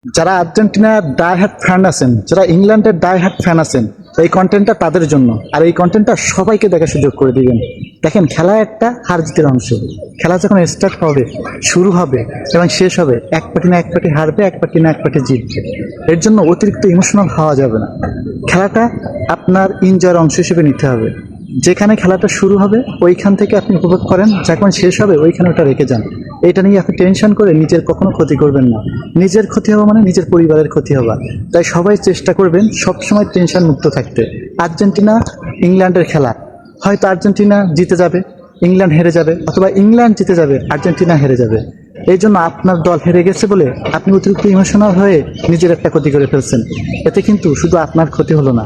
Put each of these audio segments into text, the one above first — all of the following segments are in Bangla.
যারা আর্জেন্টিনার ডাই হার্ট ফ্যান আছেন, যারা ইংল্যান্ডের ডাই হার্ট ফ্যান আছেন, এই কন্টেন্টটা তাদের জন্য। আর এই কন্টেন্টটা সবাইকে দেখার সুযোগ করে দিবেন। দেখেন, খেলা একটা হার জিতের অংশ। খেলা যখন স্টার্ট হবে, শুরু হবে এবং শেষ হবে, এক পার্টি না এক পার্টি হারবে, এক পার্টি না এক পার্টি জিতবে। এর জন্য অতিরিক্ত ইমোশনাল হওয়া যাবে না। খেলাটা আপনার এনজয়ের অংশ হিসেবে নিতে হবে। যেখানে খেলাটা শুরু হবে ওইখান থেকে আপনি উপভোগ করেন, যখন শেষ হবে ওইখানে ওটা রেখে যান। এটা নিয়ে আপনি টেনশন করে নিজের কখনো ক্ষতি করবেন না। নিজের ক্ষতি হওয়া মানে নিজের পরিবারের ক্ষতি হওয়া। তাই সবাই চেষ্টা করবেন সবসময় টেনশন মুক্ত থাকতে। আর্জেন্টিনা ইংল্যান্ডের খেলা, হয়তো আর্জেন্টিনা জিতে যাবে, ইংল্যান্ড হেরে যাবে, অথবা ইংল্যান্ড জিতে যাবে, আর্জেন্টিনা হেরে যাবে। এই জন্য আপনার দল হেরে গেছে বলে আপনি অতিরিক্ত ইমোশনাল হয়ে নিজের একটা ক্ষতি করে ফেলছেন। এতে কিন্তু শুধু আপনার ক্ষতি হলো না,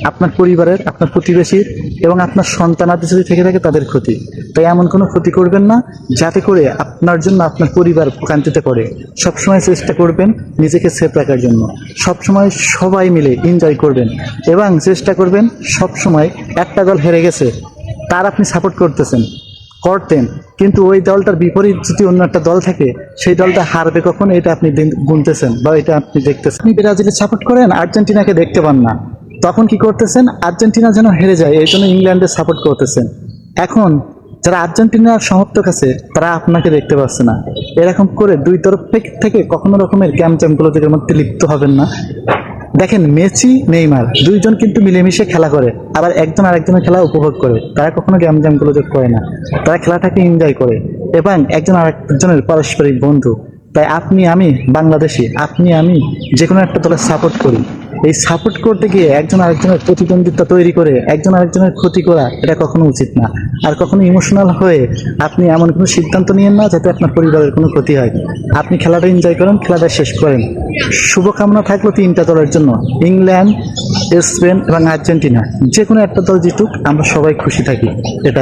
আপনার পরিবারের, আপনার প্রতিবেশীর এবং আপনার সন্তানাদি যদি থেকে থাকে তাদের ক্ষতি। তাই এমন কোনো ক্ষতি করবেন না যাতে করে আপনার জন্য আপনার পরিবার ভোগান্তিতে পড়ে। সবসময় চেষ্টা করবেন নিজেকে সেফ রাখার জন্য। সবসময় সবাই মিলে এনজয় করবেন এবং চেষ্টা করবেন সবসময় একটা দল হেরে গেছে তার আপনি সাপোর্ট করতেন, কিন্তু ওই দলটার বিপরীত যদি অন্য একটা দল থাকে, সেই দলটা হারবে কখন এটা আপনি গুনতেছেন বা এটা আপনি দেখতেছেন। আপনি ব্রাজিলের সাপোর্ট করেন, আর্জেন্টিনাকে দেখতে পান না, তখন কি করতেছেন? আর্জেন্টিনা যেন হেরে যায় এই জন্য ইংল্যান্ডের সাপোর্ট করতেছেন। এখন যারা আর্জেন্টিনার সমর্থক আছে তারা আপনাকে দেখতে পাচ্ছে না। এরকম করে দুই তরফ থেকে কখনো রকমের গ্যামজামগুলোদের মধ্যে লিপ্ত হবেন না। দেখেন, মেসি নেইমার দুইজন কিন্তু মিলেমিশে খেলা করে, আবার একজন আরেকজনের খেলা উপভোগ করে। তারা কখনো গ্যামজামগুলো করে না, তারা খেলাটাকে এনজয় করে এবং একজন আরেকজনের পারস্পরিক বন্ধু। তাই আপনি আমি বাংলাদেশি, আপনি আমি যে কোনো একটা দলের সাপোর্ট করি। এই সাপোর্ট করতে গিয়ে একজন আরেকজনের প্রতিদ্বন্দ্বিতা তৈরি করে একজন আরেকজনের ক্ষতি করা এটা কখনো উচিত না। আর কখনো ইমোশনাল হয়ে আপনি এমন কোনো সিদ্ধান্ত নিয়েন না যাতে আপনার পরিবারের কোনো ক্ষতি হয়। আপনি খেলাটা এনজয় করেন, খেলাটা শেষ করেন। শুভকামনা থাকলো তিনটা দলের জন্য, ইংল্যান্ড, স্পেন এবং আর্জেন্টিনা। যে কোনো একটা দল জিতুক, আমরা সবাই খুশি থাকি। এটা